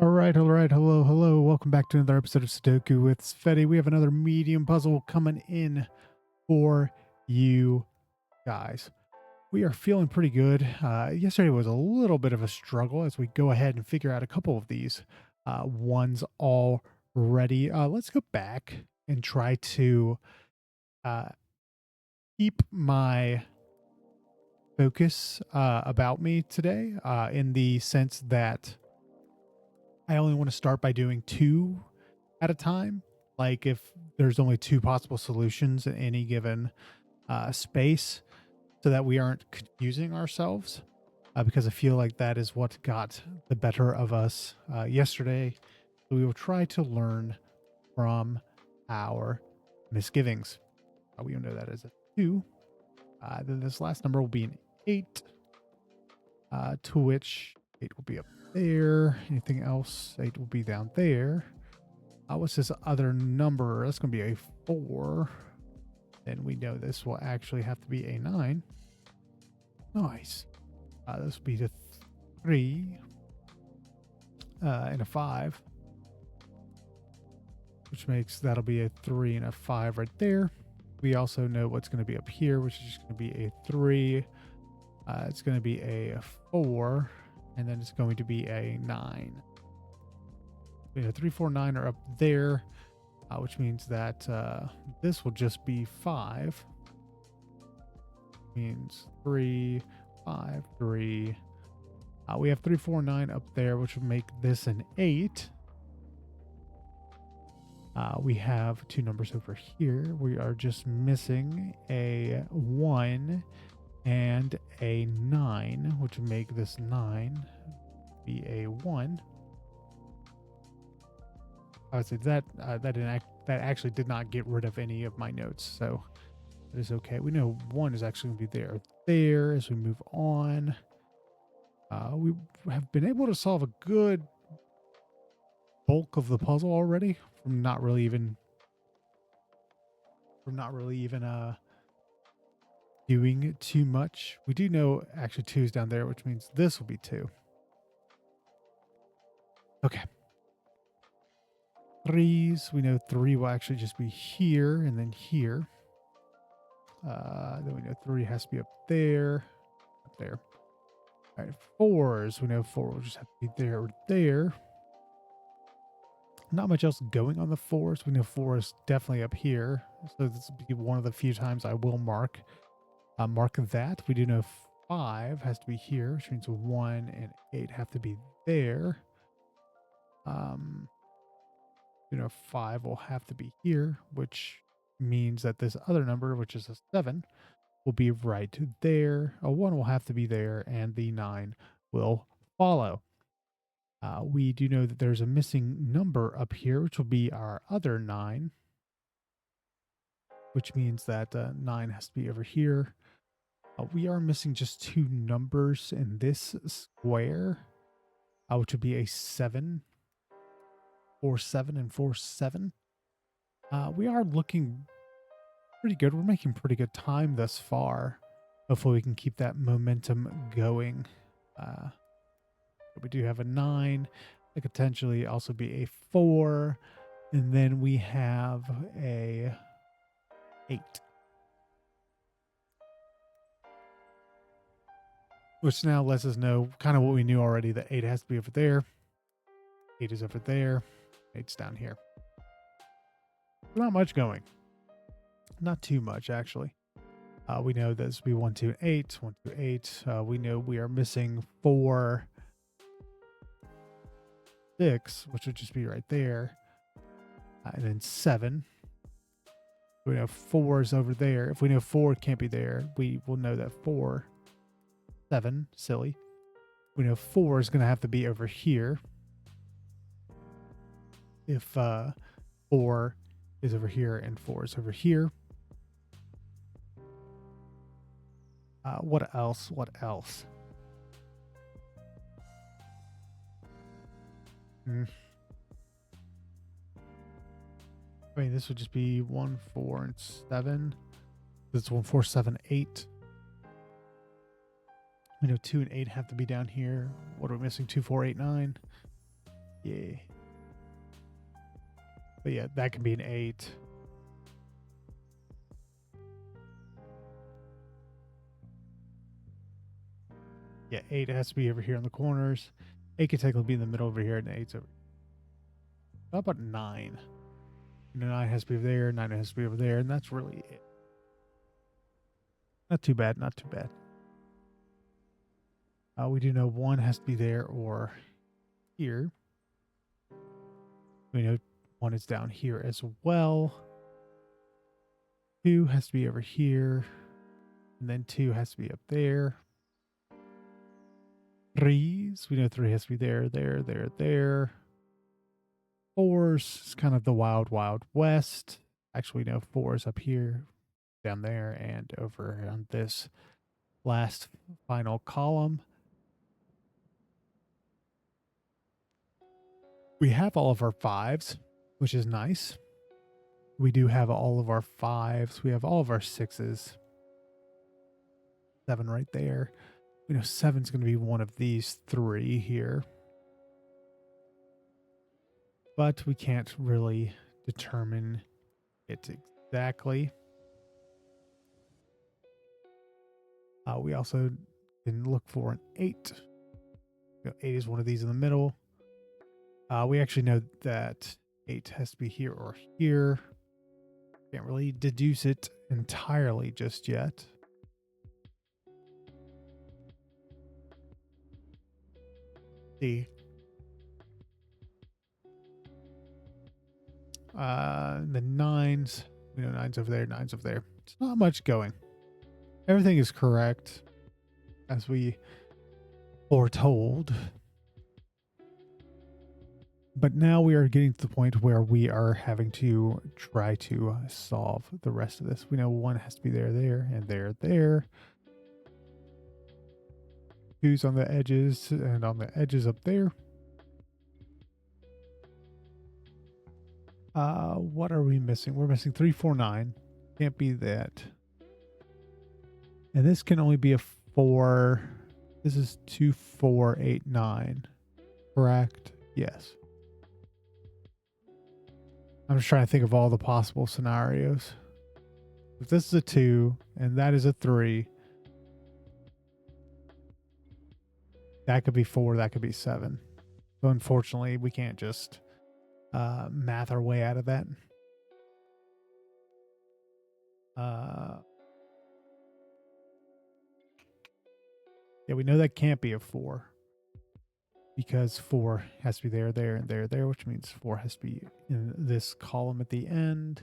All right, hello. Welcome back to another episode of Sudoku with Tsvetii. We have another medium puzzle coming in for you guys. We are feeling pretty good. Yesterday was a little bit of a struggle as we go ahead and figure out a couple of these ones already. Let's go back and try to uh, keep my focus about me today in the sense that I only want to start by doing two at a time. Like if there's only two possible solutions in any given space, so that we aren't confusing ourselves. Because I feel like that is what got the better of us yesterday. So we will try to learn from our misgivings. We will know that as a 2. Then this last number will be an 8, to which 8 will be up there. Anything else? 8 will be down there. What's this other number? That's going to be a 4. Then we know this will actually have to be a 9. Nice. This will be the 3 and a 5, which makes that'll be a 3 and a 5 right there. We also know what's going to be up here, which is just going to be a 3. It's going to be a 4, and then it's going to be a 9. 3, 4, 9 are up there, which means that this will just be 5. Means 3, 5, 3. We have 3, 4, 9 up there, which would make this an 8. We have two numbers over here. We are just missing a 1 and a 9, which would make this 9 be a 1. I would say that that actually did not get rid of any of my notes, so that is okay. We know 1 is actually going to be there as we move on. We have been able to solve a good bulk of the puzzle already from not really even doing too much. We do know actually 2 is down there, which means this will be 2. Okay. 3s, we know 3 will actually just be here and then here. Then we know 3 has to be up there. All right, 4s, we know 4 will just have to be there or there. Not much else going on the 4s. We know 4 is definitely up here, so this will be one of the few times I will mark that. We do know 5 has to be here, which means 1 and 8 have to be there. 5 will have to be here, which means that this other number, which is a 7, will be right there. A 1 will have to be there, and the 9 will follow. We do know that there's a missing number up here, which will be our other 9, which means that 9 has to be over here. We are missing just 2 numbers in this square, which would be a 7, 4, 7, and 4, 7. We are looking pretty good. We're making pretty good time thus far. Hopefully we can keep that momentum going. We do have a 9. It could potentially also be a 4. And then we have a 8. Which now lets us know kind of what we knew already, that 8 has to be over there. 8 is over there. 8's down here. Not much going. Not too much, actually. We know this will be 1, 2, 8. 1, 2, 8. We know we are missing 4, 6, which would just be right there. And then 7. We know 4 is over there. If we know 4 can't be there, we will know that 4, 7, silly. We know 4 is going to have to be over here. If 4 is over here and 4 is over here. What else? I mean, this would just be 1, 4, and 7. This is 1, 4, 7, 8. We know 2 and 8 have to be down here. What are we missing? 2, 4, 8, 9. Yeah. But yeah, that can be an 8. Yeah, 8 has to be over here in the corners. 8 could technically be in the middle over here, and 8's over. How about 9? 9 has to be over there, 9 has to be over there, and that's really it. Not too bad, not too bad. We do know 1 has to be there or here. We know 1 is down here as well. 2 has to be over here. And then 2 has to be up there. 3s, we know 3 has to be there, there, there, there. 4s is kind of the wild, wild west. Actually, no, 4 is up here, down there, and over on this last final column. We have all of our 5s, which is nice. We do have all of our 5s. We have all of our 6s. 7 right there. We know 7's going to be one of these 3 here. But we can't really determine it exactly. We also can look for an 8. 8 is one of these in the middle. We actually know that 8 has to be here or here. Can't really deduce it entirely just yet. See. The 9s. We know 9's over there, 9's over there. It's not much going. Everything is correct, as we foretold. But now we are getting to the point where we are having to try to solve the rest of this. We know 1 has to be there, there, and there, there. 2's on the edges, and on the edges up there. What are we missing? We're missing 3, 4, 9. Can't be that. And this can only be a 4. This is 2, 4, 8, 9. Correct? Yes. I'm just trying to think of all the possible scenarios. If this is a 2 and that is a 3, that could be 4, that could be 7. So unfortunately, we can't just math our way out of that. Yeah, we know that can't be a 4 because 4 has to be there, there, and there, there, which means 4 has to be in this column at the end.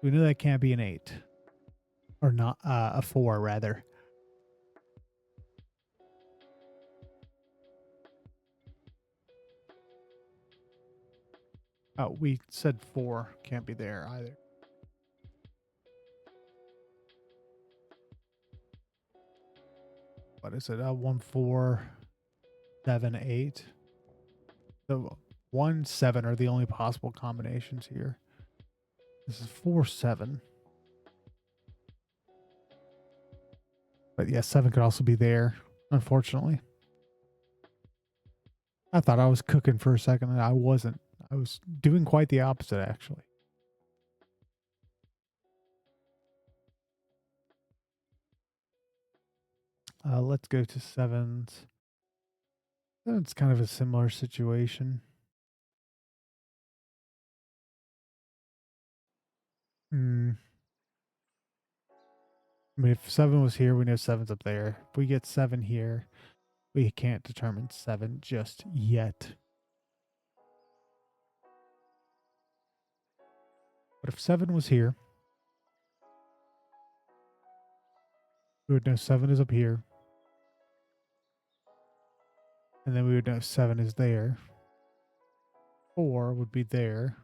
We know that can't be an 8 or not a 4 rather. Oh, we said 4 can't be there either. What is it? 1, 4, 7, 8. So 1, 7 are the only possible combinations here. This is 4, 7. But yeah, 7 could also be there, unfortunately. I thought I was cooking for a second, and I wasn't. I was doing quite the opposite, actually. Let's go to 7s. It's kind of a similar situation. I mean, if 7 was here, we know 7's up there. If we get 7 here, we can't determine 7 just yet. But if 7 was here, we would know 7 is up here. And then we would know 7 is there. 4 would be there,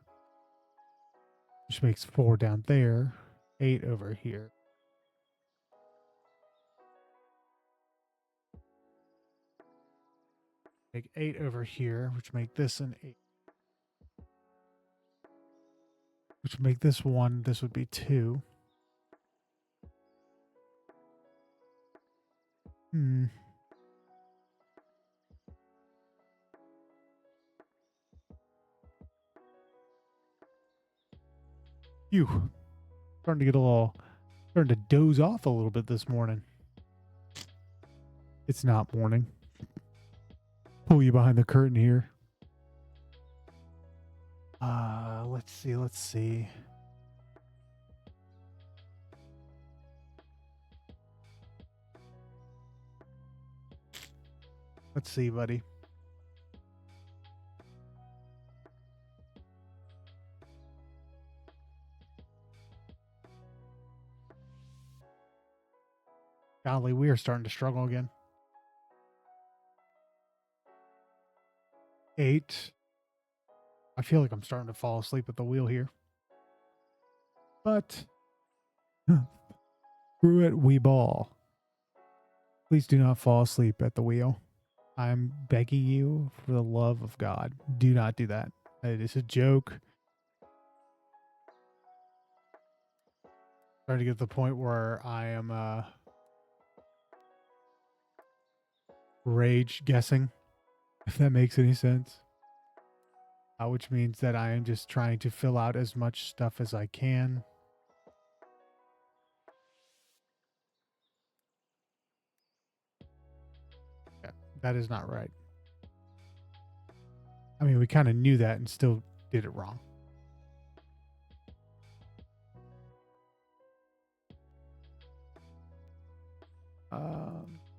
which makes 4 down there. 8 over here. Make 8 over here, which make this an 8. Which would make this 1. This would be 2. Phew. Starting to doze off a little bit this morning. It's not morning. Pull you behind the curtain here. Let's see. Let's see, buddy. Golly, we are starting to struggle again. 8. I feel like I'm starting to fall asleep at the wheel here. But screw it, we ball. Please do not fall asleep at the wheel. I'm begging you for the love of God. Do not do that. It is a joke. Starting to get to the point where I am rage guessing, if that makes any sense. Which means that I am just trying to fill out as much stuff as I can. Yeah, that is not right. I mean, we kind of knew that and still did it wrong.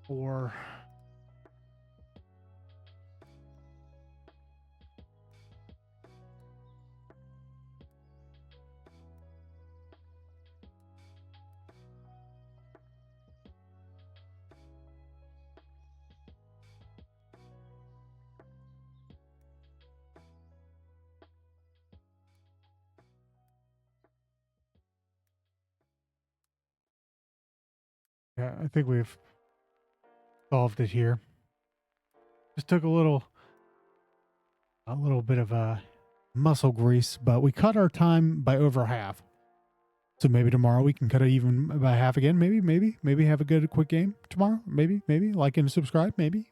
Or yeah, I think we've solved it here. Just took a little bit of muscle grease, but we cut our time by over half. So maybe tomorrow we can cut it even by half again. Maybe have a good quick game tomorrow. Maybe like and subscribe. Maybe.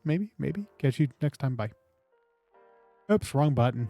Catch you next time. Bye. Oops, wrong button.